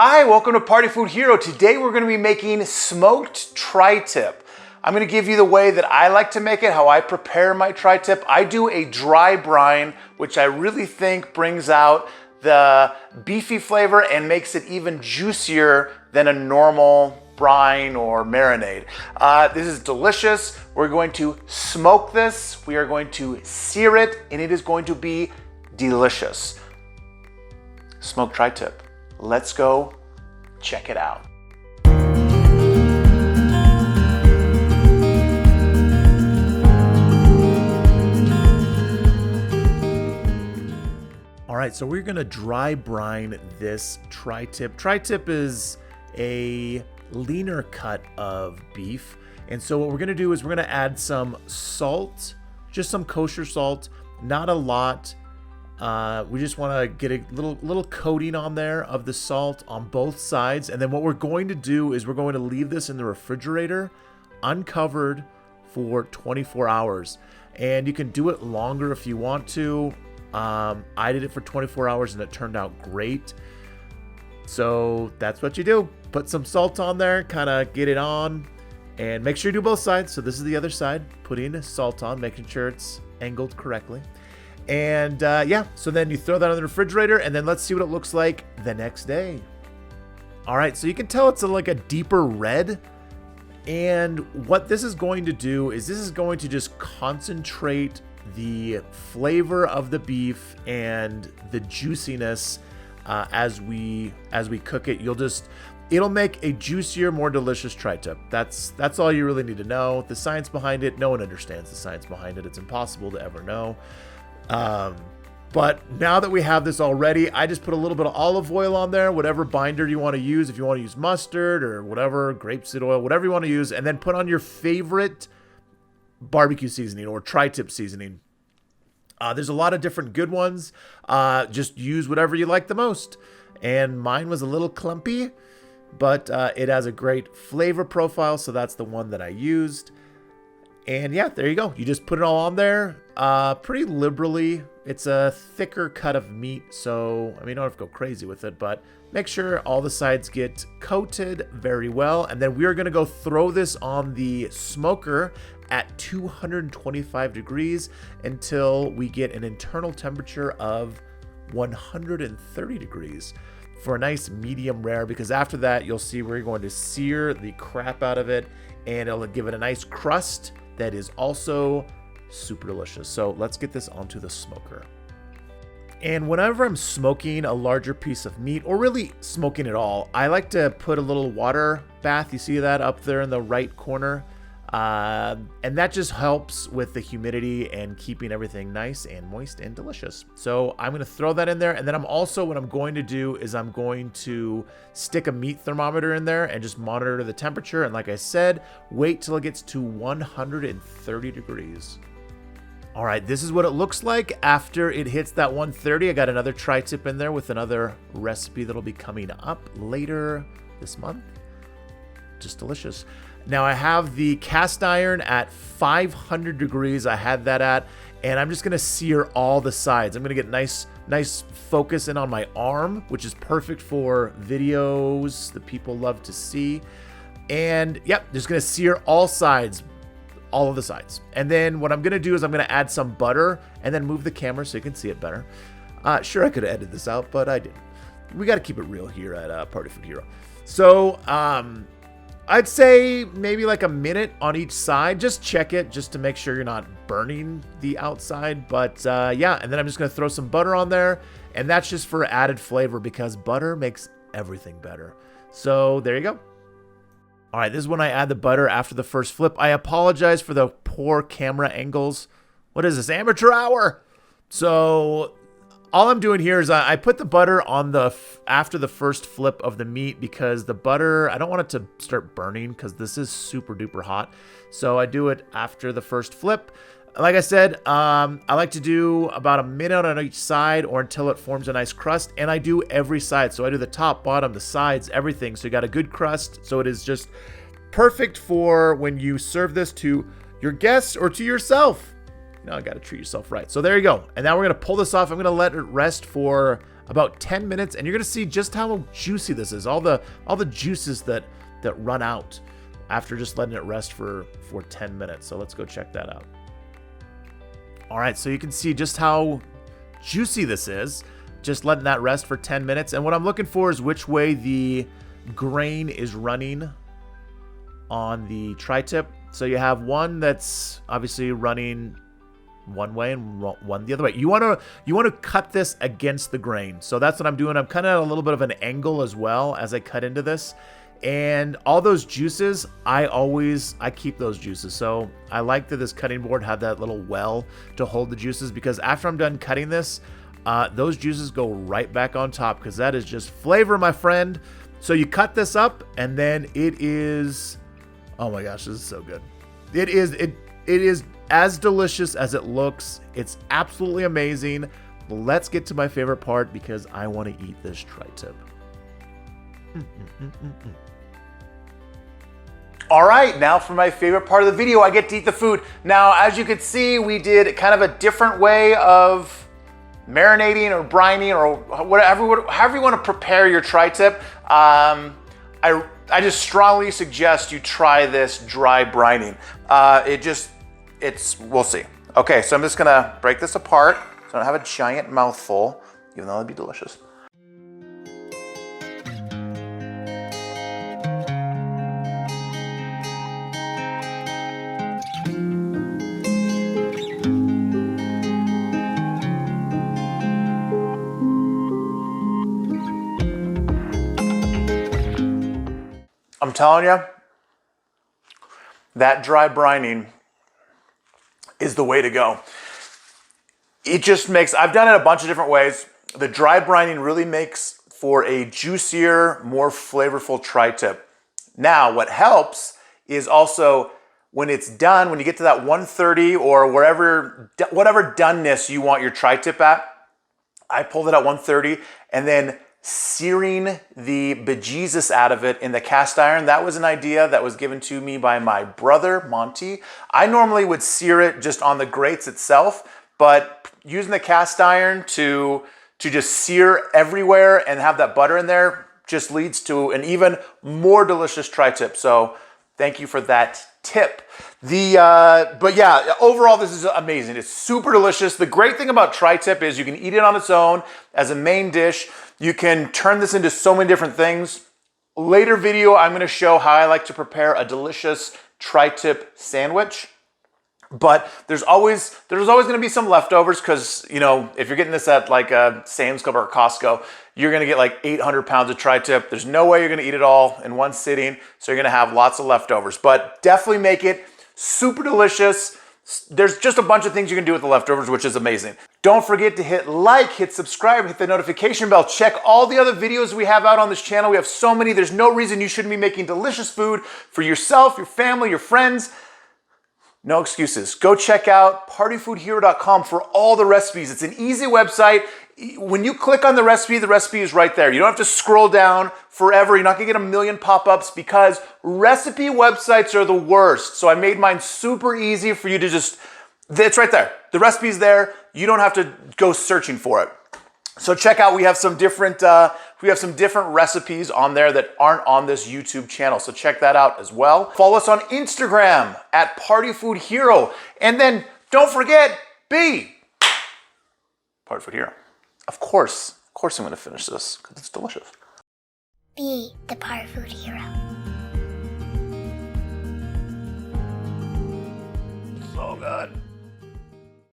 Hi, welcome to Party Food Hero. Today we're going to be making smoked tri-tip. I'm going to give you the way that I like to make it, how I prepare my tri-tip. I do a dry brine, which I really think brings out the beefy flavor and makes it even juicier than a normal brine or marinade. This is delicious. We're going to smoke this. We are going to sear it, and it is going to be delicious. Smoked tri-tip. Let's go check it out. All right, so we're gonna dry brine this tri-tip. Tri-tip is a leaner cut of beef. And so what we're gonna do is we're gonna add some salt, just some kosher salt, not a lot. We just want to get a little coating on there of the salt on both sides. And then what we're going to do is we're going to leave this in the refrigerator uncovered for 24 hours. And you can do it longer if you want to. I did it for 24 hours and it turned out great. So that's what you do. Put some salt on there, kind of get it on, and make sure you do both sides. So this is the other side, putting salt on, making sure it's angled correctly. And yeah, so then you throw that in the refrigerator, and then let's see what it looks like the next day. All right, so you can tell it's like a deeper red. And what this is going to do is this is going to just concentrate the flavor of the beef and the juiciness as we cook it. It'll make a juicier, more delicious tri-tip. That's all you really need to know. The science behind it, no one understands the science behind it. It's impossible to ever know. But now that we have this already, I just put a little bit of olive oil on there, whatever binder you want to use. If you want to use mustard or whatever, grapeseed oil, whatever you want to use, and then put on your favorite barbecue seasoning or tri-tip seasoning. There's a lot of different good ones. Just use whatever you like the most. And mine was a little clumpy, but it has a great flavor profile, so that's the one that I used. And yeah, there you go. You just put it all on there pretty liberally. It's a thicker cut of meat, so I mean, you don't have to go crazy with it, but make sure all the sides get coated very well. And then we're gonna go throw this on the smoker at 225 degrees until we get an internal temperature of 130 degrees for a nice medium rare, because after that, you'll see we're going to sear the crap out of it, and it'll give it a nice crust that is also super delicious. So let's get this onto the smoker. And whenever I'm smoking a larger piece of meat, or really smoking it all, I like to put a little water bath. You see that up there in the right corner? And that just helps with the humidity and keeping everything nice and moist and delicious. So I'm going to throw that in there. And then what I'm going to do is I'm going to stick a meat thermometer in there and just monitor the temperature. And like I said, wait till it gets to 130 degrees. All right, this is what it looks like after it hits that 130. I got another tri-tip in there with another recipe that'll be coming up later this month. Just delicious. Now I have the cast iron at 500 degrees. I had that at, and I'm just gonna sear all the sides. I'm gonna get nice focus in on my arm, which is perfect for videos that people love to see. And yep, just gonna sear all sides, all of the sides. And then what I'm gonna do is I'm gonna add some butter and then move the camera so you can see it better. Sure, I could have edited this out, but I didn't. We gotta keep it real here at Party Food Hero. So, I'd say maybe like a minute on each side. Just check it just to make sure you're not burning the outside. But yeah, and then I'm just going to throw some butter on there. And that's just for added flavor because butter makes everything better. So there you go. All right, this is when I add the butter after the first flip. I apologize for the poor camera angles. What is this, amateur hour? So all I'm doing here is I put the butter on after the first flip of the meat because the butter, I don't want it to start burning because this is super duper hot. So I do it after the first flip. Like I said, I like to do about a minute on each side or until it forms a nice crust. And I do every side. So I do the top, bottom, the sides, everything. So you got a good crust. So it is just perfect for when you serve this to your guests or to yourself. You know, I got to treat yourself right. So there you go. And now we're going to pull this off. I'm going to let it rest for about 10 minutes, and you're gonna see just how juicy this is. All the juices that run out after just letting it rest for 10 minutes. So let's go check that out. All right, so you can see just how juicy this is, just letting that rest for 10 minutes. And what I'm looking for is which way the grain is running on the tri-tip. So you have one that's obviously running one way and one the other way. You want to cut this against the grain. So that's what I'm doing. I'm cutting at a little bit of an angle as well as I cut into this. And all those juices, I keep those juices. So I like that this cutting board had that little well to hold the juices, because after I'm done cutting this, those juices go right back on top, because that is just flavor, my friend. So you cut this up, and then it is, oh my gosh, this is so good. It is as delicious as it looks. It's absolutely amazing. Let's get to my favorite part, because I want to eat this tri-tip. All right, now for my favorite part of the video, I get to eat the food. Now, as you can see, we did kind of a different way of marinating or brining or whatever, however you want to prepare your tri-tip. I just strongly suggest you try this dry brining. We'll see. Okay, so I'm just gonna break this apart so I don't have a giant mouthful, even though it'd be delicious. I'm telling you, that dry brining is the way to go. It just makes, I've done it a bunch of different ways. The dry brining really makes for a juicier, more flavorful tri-tip. Now, what helps is also when it's done, when you get to that 130 or whatever doneness you want your tri-tip at, I pulled it at 130, and then searing the bejesus out of it in the cast iron. That was an idea that was given to me by my brother, Monty. I normally would sear it just on the grates itself, but using the cast iron to just sear everywhere and have that butter in there just leads to an even more delicious tri-tip. So thank you for that tip. But yeah, overall, this is amazing. It's super delicious. The great thing about tri-tip is you can eat it on its own as a main dish. You can turn this into so many different things. Later video, I'm going to show how I like to prepare a delicious tri-tip sandwich. But there's always going to be some leftovers, because, you know, if you're getting this at like a Sam's Club or Costco, you're going to get like 800 pounds of tri-tip. There's no way you're going to eat it all in one sitting, so you're going to have lots of leftovers. But definitely make it super delicious. There's just a bunch of things you can do with the leftovers, which is amazing. Don't forget to hit like, hit subscribe, hit the notification bell. Check all the other videos we have out on this channel. We have so many. There's no reason you shouldn't be making delicious food for yourself, your family, your friends. No excuses. Go check out partyfoodhero.com for all the recipes. It's an easy website. When you click on the recipe is right there. You don't have to scroll down forever. You're not gonna get a million pop-ups, because recipe websites are the worst. So I made mine super easy for you to just, it's right there. The recipe's there. You don't have to go searching for it. So check out, we have some different recipes on there that aren't on this YouTube channel. So check that out as well. Follow us on Instagram at partyfoodhero. And then don't forget, be Party Food Hero. Of course I'm gonna finish this because it's delicious. Be the Party Food Hero. So good.